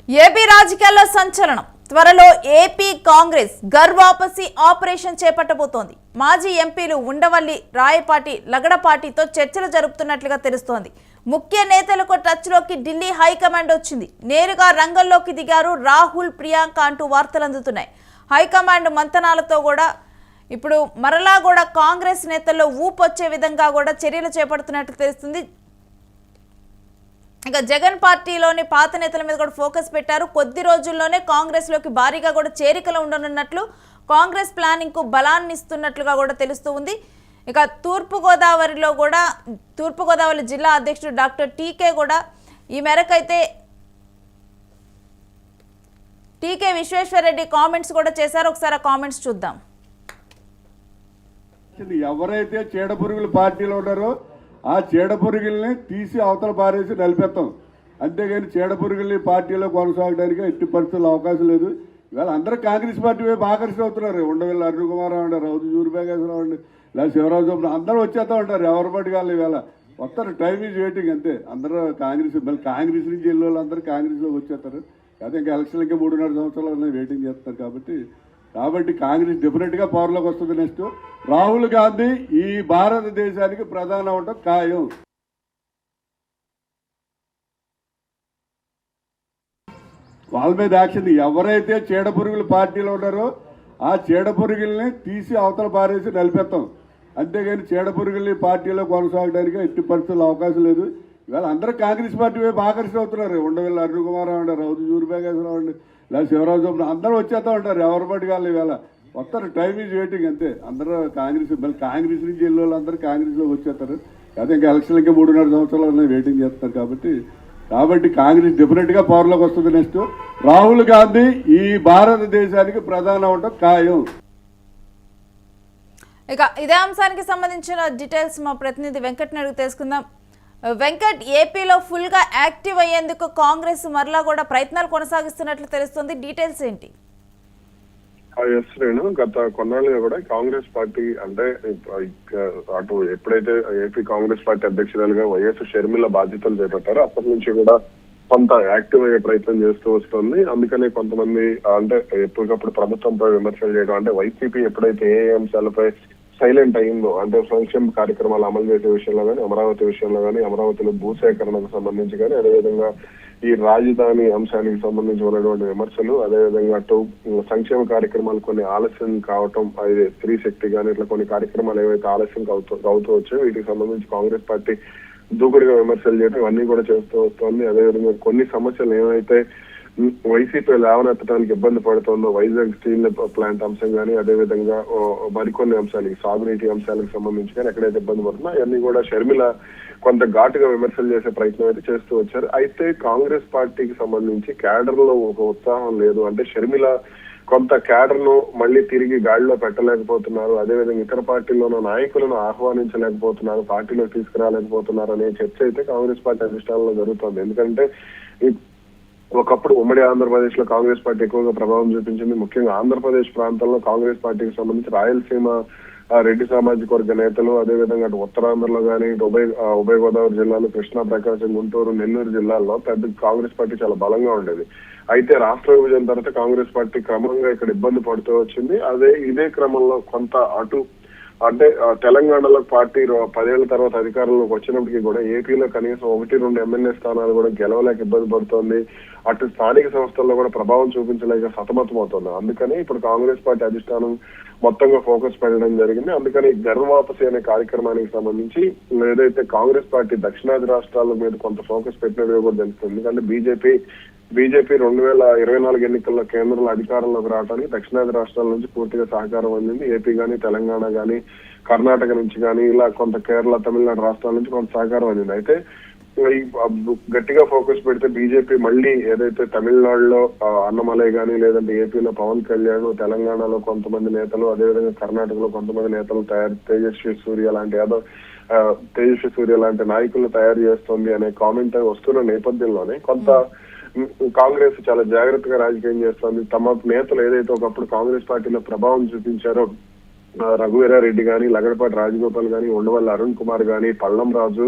AP రాజకీయాల్లో సంచలనం. త్వరలో ఏపీ కాంగ్రెస్ గర్వాపసి ఆపరేషన్ చేపట్టబోతోంది. మాజీ ఎంపీలు ఉండవల్లి, రాయపాటి, లగడపాటితో చర్చలు జరుపుతున్నట్లుగా తెలుస్తోంది. ముఖ్య నేతలకు టచ్లోకి ఢిల్లీ హైకమాండ్ వచ్చింది. నేరుగా రంగంలోకి దిగారు రాహుల్, ప్రియాంక అంటూ వార్తలు అందుతున్నాయి. హైకమాండ్ మంతనాలతో కూడా ఇప్పుడు మరలా కూడా కాంగ్రెస్ నేతల్లో ఊపొచ్చే విధంగా కూడా చర్యలు చేపడుతున్నట్లు తెలుస్తుంది. ఇక జగన్ పార్టీలోని పాత నేతల మీద కూడా ఫోకస్ పెట్టారు. కొద్ది రోజుల్లోనే కాంగ్రెస్ లోకి భారీగా కూడా చేరికలు ఉండనున్నట్లు కాంగ్రెస్ ప్లానింగ్ కు బలాన్ని ఇస్తున్నట్లుగా కూడా తెలుస్తూ ఉంది. ఇక తూర్పుగోదావరి జిల్లా అధ్యక్షుడు డాక్టర్ టీకే కూడా ఈ మేరకైతే టీకే విశ్వేశ్వరరెడ్డి కామెంట్స్ కూడా చేశారు. ఒకసారి ఆ కామెంట్స్ చూద్దాం. ఎవరైతే చీడపురుగుల పార్టీలో ఉన్నారో ఆ చీడపురుగుల్ని తీసి అవతల పారేసి నలిపేస్తాం. అంతేగాని చీడపురుగుల్ని పార్టీలో కొనసాగడానికి ఎట్టి పరిస్థితుల్లో అవకాశం లేదు. ఇవాళ అందరూ కాంగ్రెస్ పార్టీ వైపు ఆకర్షణ అవుతున్నారు. ఉండవల్లి అరుణ్ కుమార్ అండి, రౌతు జూరిబేగేశ్వరరావు అండి, లేదా శివరాజు అందరూ వచ్చేస్తా ఉంటారు. ఎవరి పట్టి కాదు ఇవాళ వస్తారు. టైం ఈజ్ వెయిటింగ్ అంతే. అందరూ కాంగ్రెస్ మళ్ళీ కాంగ్రెస్ నుంచి వెళ్ళే వాళ్ళు అందరూ కాంగ్రెస్లోకి వచ్చేస్తారు. అదే ఇంకా ఎలక్షన్లకి 3.5 సంవత్సరాలు వెయిటింగ్ చేస్తారు. కాబట్టి కాంగ్రెస్ డెఫినెట్ గా పవర్లోకి వస్తుంది. నెక్స్ట్ రాహుల్ గాంధీ ఈ భారతదేశానికి ప్రధాని అవడం ఖాయం. వాళ్ళ మీద యాక్షన్. ఎవరైతే చీడపురుగుల పార్టీలో ఉన్నారో ఆ చీడపురుగుల్ని తీసి అవతల పారేసి నలిపేస్తాం. అంతేగాని చీడపురుగుల్ని పార్టీలో కొనసాగడానికి ఎట్టి పరిస్థితుల్లో అవకాశం లేదు. ఇవాళ అందరూ కాంగ్రెస్ పార్టీ వైపు ఆకర్షణ అవుతున్నారు. ఉండవల్లి అరుణ్ కుమార్ అండి, రౌతు జూరిబేగేశ్వరరావు అండి, లేదా శివరాజు అందరూ వచ్చేస్తా ఉంటారు. ఎవరి పట్టి కాదు ఇవాళ వస్తారు. టైం ఈజ్ వెయిటింగ్ అంతే. అందరూ కాంగ్రెస్ మళ్ళీ కాంగ్రెస్ నుంచి వెళ్ళే వాళ్ళు అందరూ కాంగ్రెస్లోకి వచ్చేస్తారు. అదే ఇంకా ఎలక్షన్లకి 3.5 సంవత్సరాలు వెయిటింగ్ చేస్తారు. కాబట్టి కాంగ్రెస్ డెఫినెట్ గా పవర్లోకి వస్తుంది. నెక్స్ట్ రాహుల్ గాంధీ ఈ భారతదేశానికి ప్రధాని అవడం ఖాయం. ఇక ఇదే అంశానికి సంబంధించిన డీటెయిల్స్ మా ప్రతినిధి వెంకట్ అడుగు తెలుసుకుందాం. వెంకట్, ఏపీలో ఫుల్ గా యాక్టివ్ అయ్యేందుకు కాంగ్రెస్ మరలా కూడా ప్రయత్నాలు కొనసాగిస్తున్నట్లు తెలుస్తుంది. డీటెయిల్స్ ఏంటి? శ్రేణు, గత కొన్నాళ్ళుగా కూడా కాంగ్రెస్ పార్టీ అంటే అటు ఎప్పుడైతే ఏపీ కాంగ్రెస్ పార్టీ అధ్యక్షురాలుగా వైఎస్ షర్మిల బాధ్యతలు చేపట్టారో అప్పటి నుంచి కూడా కొంత యాక్టివ్ అయ్యే ప్రయత్నం చేస్తూ వస్తుంది. అందుకనే కొంతమంది అంటే ఎప్పటికప్పుడు ప్రభుత్వంపై విమర్శలు చేయడం, అంటే వైసీపీ ఎప్పుడైతే ఏ అంశాలపై సైలెంట్ అయిందో, అంటే సంక్షేమ కార్యక్రమాలు అమలు చేసే విషయంలో కానీ, అమరావతి విషయంలో కానీ, అమరావతిలో భూసేకరణకు సంబంధించి కానీ, అదేవిధంగా ఈ రాజధాని అంశానికి సంబంధించి ఉన్నటువంటి విమర్శలు, అదేవిధంగా అటు సంక్షేమ కార్యక్రమాలు కొన్ని ఆలస్యం కావటం, అది స్త్రీ శక్తి కానీ ఇట్లా కొన్ని కార్యక్రమాలు ఏవైతే ఆలస్యం అవుతూ వచ్చాయో వీటికి సంబంధించి కాంగ్రెస్ పార్టీ దూకుడుగా విమర్శలు చేయడం ఇవన్నీ కూడా చేస్తూ వస్తోంది. అదేవిధంగా కొన్ని సమస్యలు ఏవైతే వైసీపీ లేవనెత్తడానికి ఇబ్బంది పడుతుందో, వైజాగ్ స్టీల్ ప్లాంట్ అంశం కానీ, అదేవిధంగా మరికొన్ని అంశాలకి సాగునీటి అంశాలకు సంబంధించి కానీ ఎక్కడైతే ఇబ్బంది పడుతుందో అవన్నీ కూడా షర్మిల కొంత ఘాటుగా విమర్శలు చేసే ప్రయత్నం అయితే చేస్తూ వచ్చారు. అయితే కాంగ్రెస్ పార్టీకి సంబంధించి క్యాడర్ లో ఒక ఉత్సాహం లేదు. అంటే షర్మిల కొంత క్యాడర్ ను మళ్ళీ తిరిగి గాడిలో పెట్టలేకపోతున్నారు, అదేవిధంగా ఇతర పార్టీల్లోనూ నాయకులను ఆహ్వానించలేకపోతున్నారు, పార్టీలో తీసుకురాలేకపోతున్నారు అనే చర్చ అయితే కాంగ్రెస్ పార్టీ అధిష్టానంలో జరుగుతోంది. ఎందుకంటే ఒకప్పుడు ఉమ్మడి ఆంధ్రప్రదేశ్ లో కాంగ్రెస్ పార్టీ ఎక్కువగా ప్రభావం చూపించింది. ముఖ్యంగా ఆంధ్రప్రదేశ్ ప్రాంతంలో కాంగ్రెస్ పార్టీకి సంబంధించి రాయలసీమ రెడ్డి సామాజిక వర్గ నేతలు, అదేవిధంగా అటు ఉత్తరాంధ్రలో కానీ, ఇటు ఉభయ గోదావరి జిల్లాలు, కృష్ణా, ప్రకాశం, గుంటూరు, నెల్లూరు జిల్లాల్లో పెద్ద కాంగ్రెస్ పార్టీ చాలా బలంగా ఉండేది. అయితే రాష్ట్ర విభజన తర్వాత కాంగ్రెస్ పార్టీ క్రమంగా ఇక్కడ ఇబ్బంది పడుతూ వచ్చింది. ఇదే క్రమంలో కొంత అటు అంటే తెలంగాణలో పార్టీ 10 ఏళ్ల తర్వాత అధికారంలోకి వచ్చినప్పటికీ కూడా ఏపీలో కనీసం 1-2 ఎమ్మెల్యే స్థానాలు కూడా గెలవలేక ఇబ్బంది పడుతోంది. అటు స్థానిక సంస్థల్లో కూడా ప్రభావం చూపించలేక సతమతమవుతోంది. అందుకని ఇప్పుడు కాంగ్రెస్ పార్టీ అధిష్టానం మొత్తంగా ఫోకస్ పెట్టడం జరిగింది. అందుకని గర్వాపసి అనే కార్యక్రమానికి సంబంధించి ఏదైతే కాంగ్రెస్ పార్టీ దక్షిణాది రాష్ట్రాల మీద కొంత ఫోకస్ పెట్టినట్టుగా కూడా తెలుస్తుంది. ఎందుకంటే బీజేపీ 2024 ఎన్నికల్లో కేంద్రంలో అధికారంలోకి రావడానికి దక్షిణాది రాష్ట్రాల నుంచి పూర్తిగా సహకారం అందింది. ఏపీ కానీ, తెలంగాణ కానీ, కర్ణాటక నుంచి కానీ, ఇలా కొంత కేరళ, తమిళనాడు రాష్ట్రాల నుంచి కొంత సహకారం అందింది. అయితే గట్టిగా ఫోకస్ పెడితే బీజేపీ మళ్ళీ ఏదైతే తమిళనాడులో అన్నమలై కానీ, లేదంటే ఏపీలో పవన్ కళ్యాణ్, తెలంగాణలో కొంతమంది నేతలు, అదేవిధంగా కర్ణాటకలో కొంతమంది నేతలు తేజస్వి సూర్య లాంటి నాయకులను తయారు చేస్తోంది అనే కామెంట్ వస్తున్న నేపథ్యంలోనే కొంత కాంగ్రెస్ చాలా జాగ్రత్తగా రాజకీయం చేస్తోంది. తమ నేతలు ఏదైతే ఒకప్పుడు కాంగ్రెస్ పార్టీలో ప్రభావం చూపించారో, రఘువీరారెడ్డి గాని, లగడపాటి రాజగోపాల్ గాని, ఉండవల్లి అరుణ్ కుమార్ గాని, పల్లం రాజు,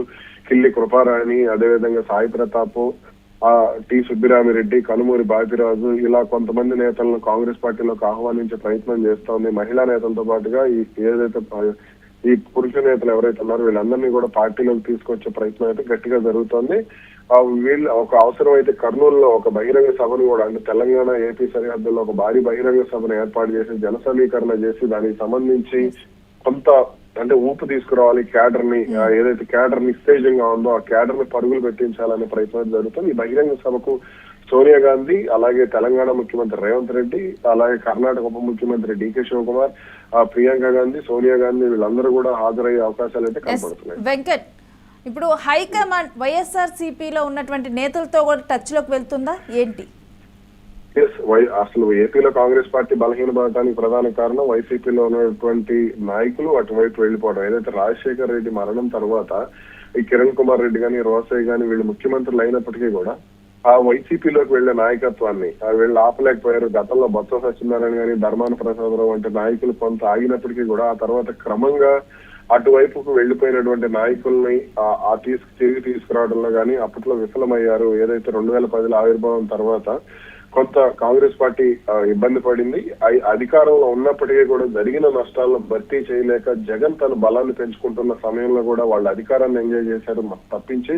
కిల్లి కృపారాణి, అదేవిధంగా సాయి ప్రతాప్, టి సుబ్బిరామిరెడ్డి, కనుమూరి బాపిరాజు ఇలా కొంతమంది నేతలను కాంగ్రెస్ పార్టీలోకి ఆహ్వానించే ప్రయత్నం చేస్తోంది. మహిళా నేతలతో పాటుగా ఏదైతే ఈ పురుష నేతలు ఎవరైతే ఉన్నారో వీళ్ళందరినీ కూడా పార్టీలోకి తీసుకొచ్చే ప్రయత్నం అయితే గట్టిగా జరుగుతోంది. వీళ్ళు ఒక అవసరం అయితే కర్నూలులో ఒక బహిరంగ సభను కూడా, అంటే తెలంగాణ ఏపీ సరిహద్దుల్లో ఒక భారీ బహిరంగ సభను ఏర్పాటు చేసి జన సమీకరణ చేసి దానికి సంబంధించి కొంత అంటే ఊపు తీసుకురావాలి క్యాడర్ ని, ఏదైతే క్యాడర్ నిస్తేజంగా ఉందో ఆ క్యాడర్ ని పరుగులు పెట్టించాలనే ప్రయత్నం జరుగుతుంది. ఈ బహిరంగ సభకు సోనియా గాంధీ, అలాగే తెలంగాణ ముఖ్యమంత్రి రేవంత్ రెడ్డి, అలాగే కర్ణాటక ఉప ముఖ్యమంత్రి డికే శివకుమార్, ప్రియాంక గాంధీ, సోనియా గాంధీ వీళ్ళందరూ కూడా హాజరయ్యే అవకాశాలు అయితే కనబడుతున్నాయి. వెంకట్, ఇప్పుడు హైకమాండ్ వైఎస్ఆర్సీపీలో ఉన్నటువంటి నేతలతో కూడా టచ్ లోకి వెళ్తుందా ఏంటి? అసలు ఏపీలో కాంగ్రెస్ పార్టీ బలహీనపడటానికి ప్రధాన కారణం వైసీపీలో ఉన్నటువంటి నాయకులు అటువైపు వెళ్లిపోవడం. ఏదైతే రాజశేఖర్ రెడ్డి మరణం తర్వాత ఈ కిరణ్ కుమార్ రెడ్డి గాని, రోసయ్య గాని వీళ్ళు ముఖ్యమంత్రులు అయినప్పటికీ కూడా ఆ వైసీపీలోకి వెళ్లే నాయకత్వాన్ని వీళ్ళు ఆపలేకపోయారు. గతంలో బొత్స సత్యనారాయణ గాని, ధర్మాన ప్రసాదరావు వంటి నాయకులు కొంత ఆగినప్పటికీ కూడా ఆ తర్వాత క్రమంగా అటువైపుకు వెళ్లిపోయినటువంటి నాయకుల్ని తిరిగి తీసుకురావడంలో గానీ అప్పట్లో విఫలమయ్యారు. ఏదైతే 2010 ఆవిర్భావం తర్వాత కొంత కాంగ్రెస్ పార్టీ ఇబ్బంది పడింది. అధికారంలో ఉన్నప్పటికీ కూడా జరిగిన నష్టాలను భర్తీ చేయలేక జగన్ తన బలాన్ని పెంచుకుంటున్న సమయంలో కూడా వాళ్ళ అధికారాన్ని ఎంజాయ్ చేశారు తప్పించి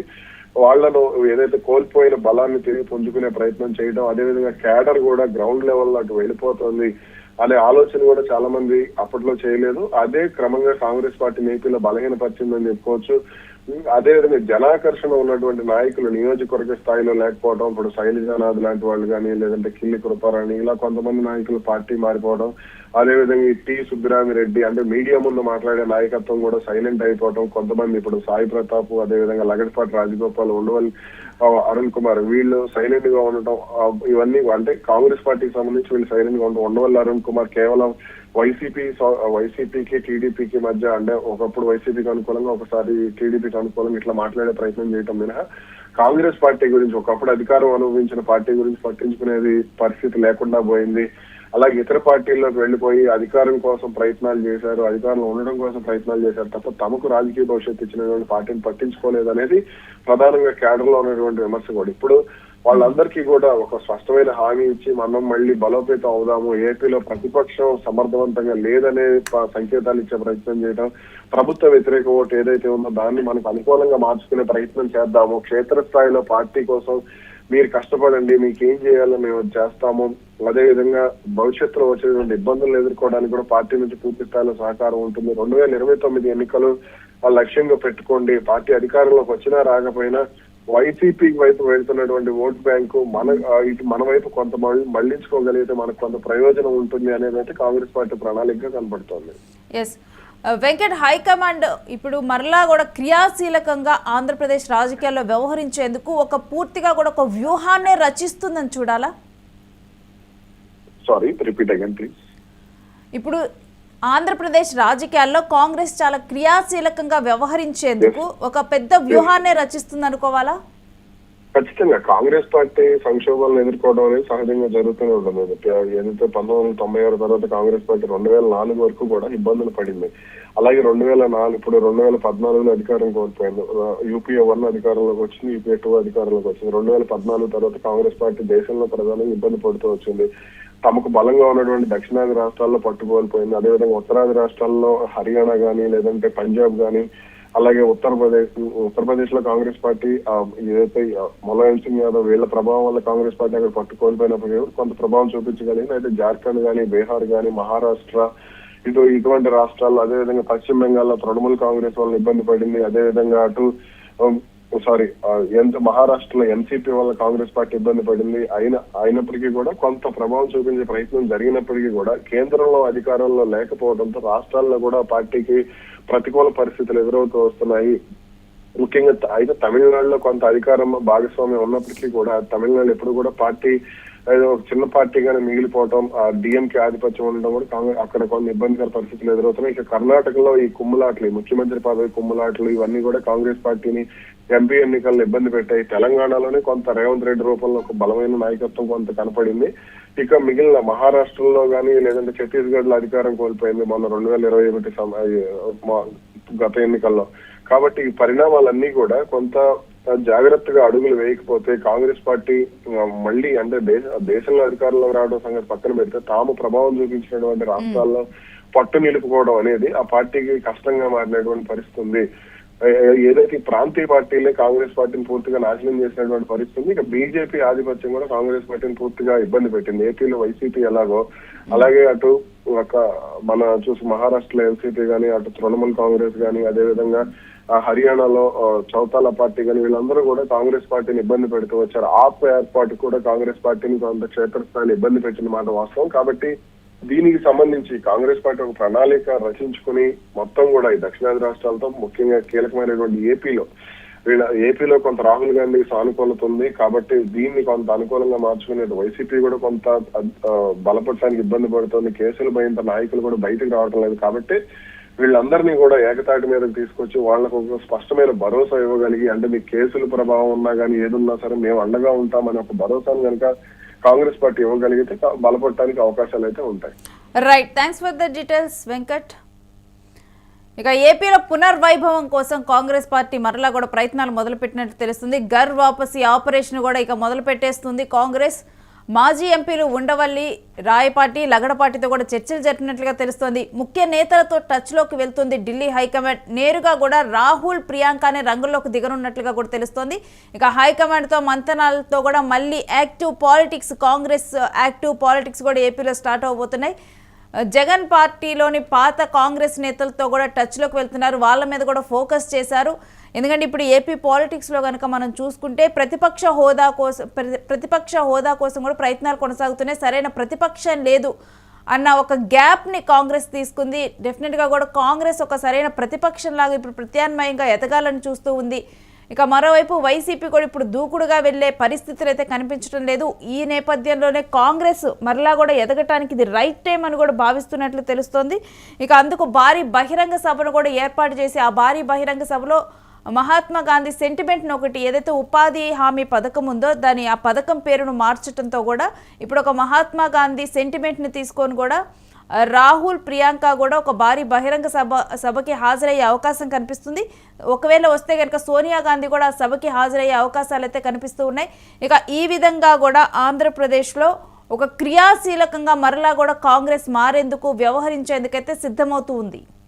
వాళ్లను ఏదైతే కోల్పోయిన బలాన్ని తిరిగి పుంజుకునే ప్రయత్నం చేయడం, అదేవిధంగా క్యాడర్ కూడా గ్రౌండ్ లెవెల్లో అటు వెళ్ళిపోతుంది అనే ఆలోచన కూడా చాలా మంది అప్పట్లో చేయలేదు. అదే క్రమంగా కాంగ్రెస్ పార్టీ ఏపీలో బలహీనపరిచిందని చెప్పుకోవచ్చు. అదేవిధంగా జనాకర్షణ ఉన్నటువంటి నాయకులు నియోజకవర్గ స్థాయిలో లేకపోవడం, ఇప్పుడు శైలజానాథ్ లాంటి వాళ్ళు కానీ, లేదంటే కిల్లి కృపారాణి ఇలా కొంతమంది నాయకులు పార్టీ మారిపోవడం, అదేవిధంగా టి సుబ్బిరామిరెడ్డి అంటే మీడియా ముందు మాట్లాడే నాయకత్వం కూడా సైలెంట్ అయిపోవడం, కొంతమంది ఇప్పుడు సాయి ప్రతాప్, అదేవిధంగా లగడపాటి రాజగోపాల్, ఉండవల్లి అరుణ్ కుమార్ వీళ్ళు సైలెంట్ గా ఉండటం, ఇవన్నీ అంటే కాంగ్రెస్ పార్టీకి సంబంధించి వీళ్ళు సైలెంట్ గా ఉండటం. ఉండవల్లి అరుణ్ కుమార్ కేవలం వైసీపీకి టీడీపీకి మధ్య అంటే ఒకప్పుడు వైసీపీకి అనుకూలంగా ఒకసారి టీడీపీకి అనుకూలంగా ఇట్లా మాట్లాడే ప్రయత్నం చేయటం మినహా కాంగ్రెస్ పార్టీ గురించి, ఒకప్పుడు అధికారం అనుభవించిన పార్టీ గురించి పట్టించుకునేది పరిస్థితి లేకుండా పోయింది. అలాగే ఇతర పార్టీల్లోకి వెళ్లిపోయి అధికారం కోసం ప్రయత్నాలు చేశారు, అధికారంలో ఉండడం కోసం ప్రయత్నాలు చేశారు తప్ప తమకు రాజకీయ భవిష్యత్తు ఇచ్చినటువంటి పార్టీని పట్టించుకోలేదు అనేది ప్రధానంగా క్యాడర్ లో ఉన్నటువంటి విమర్శ కూడా. ఇప్పుడు వాళ్ళందరికీ కూడా ఒక స్పష్టమైన హామీ ఇచ్చి మనం మళ్ళీ బలోపేతం అవుదాము, ఏపీలో ప్రతిపక్షం సమర్థవంతంగా లేదనే సంకేతాలు ఇచ్చే ప్రయత్నం చేయడం, ప్రభుత్వ వ్యతిరేక ఓటు ఏదైతే ఉందో దాన్ని మనకు అనుకూలంగా మార్చుకునే ప్రయత్నం చేద్దాము, క్షేత్రస్థాయిలో పార్టీ కోసం మీరు కష్టపడండి, మీకు ఏం చేయాలో మేము చేస్తాము, అదేవిధంగా భవిష్యత్తులో వచ్చేటువంటి ఇబ్బందులు ఎదుర్కోవడానికి కూడా పార్టీ నుంచి పూర్తి స్థాయిలో సహకారం ఉంటుంది. 2029 ఎన్నికలు లక్ష్యంగా పెట్టుకోండి, పార్టీ అధికారంలోకి వచ్చినా రాకపోయినా వైసీపీ వైపు వెళ్తున్నటువంటి ఓట్ బ్యాంకు మన వైపు కొంత మళ్లించుకోగలిగితే మనకు కొంత ప్రయోజనం ఉంటుంది అనేది అయితే కాంగ్రెస్ పార్టీ ప్రణాళికగా కనబడుతోంది. వెంకట్, హైకమాండ్ ఇప్పుడు మరలా కూడా క్రియాశీలకంగా ఆంధ్రప్రదేశ్ రాజకీయాల్లో వ్యవహరించేందుకు ఒక పూర్తిగా కూడా ఒక వ్యూహాన్ని రచిస్తుందని చూడాలా? Sorry, repeat again please. ఇప్పుడు ఆంధ్రప్రదేశ్ రాజకీయాల్లో కాంగ్రెస్ చాలా క్రియాశీలకంగా వ్యవహరించేందుకు ఒక పెద్ద వ్యూహాన్ని రచిస్తుంది అనుకోవాలా? ఖచ్చితంగా కాంగ్రెస్ పార్టీ సంక్షోభాలను ఎదుర్కోవడం అనేది సహజంగా జరుగుతూనే ఉంటుంది. ఏదైతే 1996 తర్వాత కాంగ్రెస్ పార్టీ 2004 వరకు కూడా ఇబ్బందులు పడింది. అలాగే 2004 ఇప్పుడు 2014లో అధికారం కోల్పోయింది. యూపీఏ 1 అధికారంలోకి వచ్చింది, యూపీఏ 2 అధికారంలోకి వచ్చింది. 2014 తర్వాత కాంగ్రెస్ పార్టీ దేశంలో ప్రధానంగా ఇబ్బంది పడుతూ వచ్చింది. తమకు బలంగా ఉన్నటువంటి దక్షిణాది రాష్ట్రాల్లో పట్టుకోల్పోయింది. అదేవిధంగా ఉత్తరాది రాష్ట్రాల్లో హర్యానా గానీ, లేదంటే పంజాబ్ గానీ, అలాగే ఉత్తరప్రదేశ్ లో కాంగ్రెస్ పార్టీ ఏదైతే ములాయం సింగ్ యాదవ్ వీళ్ళ ప్రభావం వల్ల కాంగ్రెస్ పార్టీ అక్కడ పట్టుకోల్పోయినప్పటికీ కొంత ప్రభావం చూపించగలిగింది. అయితే జార్ఖండ్ గానీ, బీహార్ గానీ, మహారాష్ట్ర ఇటువంటి రాష్ట్రాల్లో, అదేవిధంగా పశ్చిమ బెంగాల్లో తృణమూల్ కాంగ్రెస్ వల్ల ఇబ్బంది పడింది. అదేవిధంగా మహారాష్ట్రలో ఎన్సీపీ వల్ల కాంగ్రెస్ పార్టీ ఇబ్బంది పడింది. అయినప్పటికీ కూడా కొంత ప్రభావం చూపించే ప్రయత్నం జరిగినప్పటికీ కూడా కేంద్రంలో అధికారంలో లేకపోవడంతో రాష్ట్రాల్లో కూడా పార్టీకి ప్రతికూల పరిస్థితులు ఎదురవుతూ వస్తున్నాయి. ముఖ్యంగా అయితే తమిళనాడులో కొంత అధికారం భాగస్వామ్యం ఉన్నప్పటికీ కూడా తమిళనాడు ఎప్పుడు కూడా పార్టీ ఒక చిన్న పార్టీగానే మిగిలిపోవటం, డిఎంకే ఆధిపత్యం ఉండడం కూడా అక్కడ కొన్ని ఇబ్బందికర పరిస్థితులు ఎదురవుతున్నాయి. ఇక కర్ణాటకలో ఈ కుమ్ములాట్లు, ముఖ్యమంత్రి పదవి కుమ్ములాట్లు ఇవన్నీ కూడా కాంగ్రెస్ పార్టీని ఎంపీ ఎన్నికల్లో ఇబ్బంది పెట్టాయి. తెలంగాణలోనే కొంత రేవంత్ రెడ్డి రూపంలో ఒక బలమైన నాయకత్వం కొంత కనపడింది. ఇక మిగిలిన మహారాష్ట్రలో గానీ, లేదంటే ఛత్తీస్గఢ్ లో అధికారం కోల్పోయింది మొన్న 2021 గత ఎన్నికల్లో. కాబట్టి ఈ పరిణామాలన్నీ కూడా కొంత జాగ్రత్తగా అడుగులు వేయకపోతే కాంగ్రెస్ పార్టీ మళ్ళీ అంటే దేశంలో అధికారంలో రావడం సంగతి పక్కన పెడితే తాము ప్రభావం చూపించినటువంటి రాష్ట్రాల్లో పట్టు నిలుపుకోవడం అనేది ఆ పార్టీకి కష్టంగా మారినటువంటి పరిస్థితి ఉంది. ఏదైతే ప్రాంతీయ పార్టీలే కాంగ్రెస్ పార్టీని పూర్తిగా నాశనం చేసినటువంటి పరిస్థితి, ఇక బీజేపీ ఆధిపత్యం కూడా కాంగ్రెస్ పార్టీని పూర్తిగా ఇబ్బంది పెట్టింది. ఏపీలో వైసీపీ ఎలాగో అలాగే అటు మన చూసి మహారాష్ట్రలో ఎల్సీపీ గానీ, అటు తృణమూల్ కాంగ్రెస్ గానీ, అదే విధంగా హర్యానాలో చౌతాలా పార్టీ గానీ వీళ్ళందరూ కూడా కాంగ్రెస్ పార్టీని ఇబ్బంది పెడుతూ వచ్చారు. ఆప్ ఏర్పాటు కూడా కాంగ్రెస్ పార్టీని కొంత క్షేత్రస్థాయిలో ఇబ్బంది పెట్టిన మాట వాస్తవం. కాబట్టి దీనికి సంబంధించి కాంగ్రెస్ పార్టీ ఒక ప్రణాళిక రచించుకుని మొత్తం కూడా ఈ దక్షిణాది రాష్ట్రాలతో ముఖ్యంగా కీలకమైనటువంటి ఏపీలో కొంత రాహుల్ గాంధీ సానుకూలత ఉంది. కాబట్టి దీన్ని కొంత అనుకూలంగా మార్చుకునే వైసీపీ కూడా కొంత బలపడటానికి ఇబ్బంది పడుతుంది. కేసులు భయంతో నాయకులు కూడా బయటకు రావడం లేదు. కాబట్టి వీళ్ళందరినీ కూడా ఏకతాటి మీదకి తీసుకొచ్చి వాళ్ళకు ఒక స్పష్టమైన భరోసా ఇవ్వగలిగి, అంటే మీకు కేసుల ప్రభావం ఉన్నా కానీ ఏదున్నా సరే మేము అండగా ఉంటామని ఒక భరోసాను కనుక కాంగ్రెస్ పార్టీ ఇవ్వగలిగితే బలపడటానికి అవకాశాలు అయితే ఉంటాయి. Right, thanks for the details Venkat. ఇక ఏపీలో పునర్వైభవం కోసం కాంగ్రెస్ పార్టీ మరలా కూడా ప్రయత్నాలు మొదలుపెట్టినట్టు తెలుస్తుంది. ఘర్ వాపసీ ఆపరేషన్ కూడా ఇక మొదలు పెట్టేస్తుంది కాంగ్రెస్. మాజీ ఎంపీలు ఉండవల్లి, రాయపాటి, లగడపాటితో కూడా చర్చలు జరిపినట్లుగా తెలుస్తోంది. ముఖ్య నేతలతో టచ్లోకి వెళ్తుంది ఢిల్లీ హైకమాండ్. నేరుగా కూడా రాహుల్, ప్రియాంకనే రంగుల్లోకి దిగనున్నట్లుగా కూడా తెలుస్తోంది. ఇక హైకమాండ్తో మంతనాలతో కూడా మళ్ళీ active politics, Congress active politics కూడా ఏపీలో స్టార్ట్ అవబోతున్నాయి. జగన్ పార్టీలోని పాత కాంగ్రెస్ నేతలతో కూడా టచ్లోకి వెళ్తున్నారు. వాళ్ళ మీద కూడా ఫోకస్ చేశారు. ఎందుకంటే ఇప్పుడు ఏపీ పాలిటిక్స్లో కనుక మనం చూసుకుంటే ప్రతిపక్ష హోదా కోసం కూడా ప్రయత్నాలు కొనసాగుతున్నాయి. సరైన ప్రతిపక్షం లేదు అన్న ఒక గ్యాప్ని కాంగ్రెస్ తీసుకుంది. డెఫినెట్గా కూడా కాంగ్రెస్ ఒక సరైన ప్రతిపక్షంలాగా ఇప్పుడు ప్రత్యామ్నాయంగా ఎదగాలని చూస్తూ ఉంది. ఇక మరోవైపు వైసీపీ కూడా ఇప్పుడు దూకుడుగా వెళ్లే పరిస్థితులు అయితే కనిపించడం లేదు. ఈ నేపథ్యంలోనే కాంగ్రెస్ మరలా కూడా ఎదగటానికి ఇది రైట్ టైం అని కూడా భావిస్తున్నట్లు తెలుస్తోంది. ఇక అందుకు భారీ బహిరంగ సభను కూడా ఏర్పాటు చేసి ఆ భారీ బహిరంగ సభలో మహాత్మా గాంధీ సెంటిమెంట్ను ఒకటి ఏదైతే ఉపాధి హామీ పథకం ఉందో ఆ పథకం పేరును మార్చడంతో కూడా ఇప్పుడు ఒక మహాత్మా గాంధీ సెంటిమెంట్ని తీసుకొని కూడా రాహుల్, ప్రియాంక కూడా ఒక భారీ బహిరంగ సభకి హాజరయ్యే అవకాశం కనిపిస్తుంది. ఒకవేళ వస్తే కనుక సోనియా గాంధీ కూడా ఆ సభకి హాజరయ్యే అవకాశాలు అయితే కనిపిస్తూ ఉన్నాయి. ఇక ఈ విధంగా కూడా ఆంధ్రప్రదేశ్లో ఒక క్రియాశీలకంగా మరలా కూడా కాంగ్రెస్ మారేందుకు, వ్యవహరించేందుకైతే సిద్ధమవుతూ ఉంది.